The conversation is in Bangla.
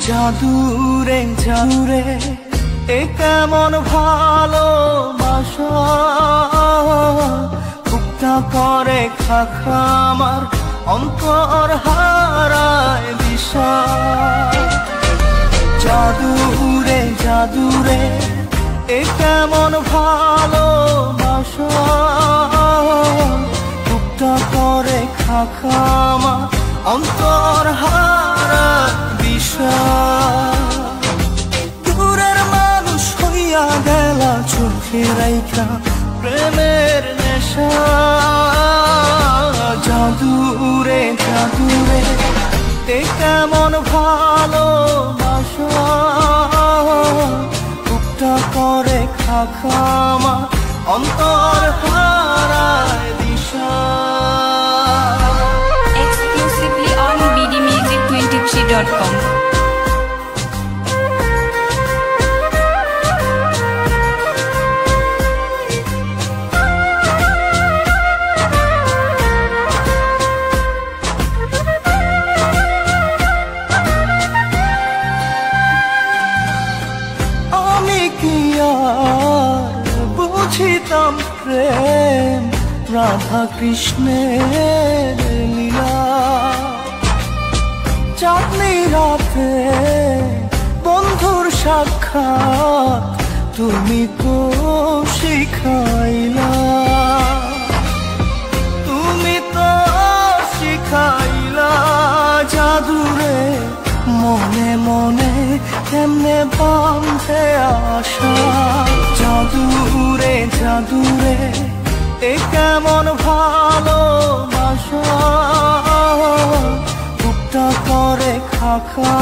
জাদুরে জাদুরে এ কেমন ভালোবাসা, বুকটা করে খাখা আমার অন্তর হারায় দিশা। জাদুরে জাদুরে এ কেমন ভালোবাসা, বুকটা করে খাখা আমার অন্তর হারায় দিশা। দূরের মানুষ হইয়া গেলা চোখে রাইখা প্রেমের নেশা। জাদুরে জাদুরে এ কেমন ভালোবাসা, বুকটা করে খাখা আমার অন্তর হারায় দিশা। Exclusively on bdmusic23.com. আমি কি আর বুঝিতাম প্রেম, রাধা কৃষ্ণের লীলা। চাঁদনি রাতে বন্ধুর সাক্ষাৎ তুমি তো শিখাইলা, তুমি তো শিখাইলা। জাদুরে মনে মনে কেমনে বাঁধে আশা। জাদুরে জাদুরে এ কেমন ভালোবাসা, বুকটা করে খাখা।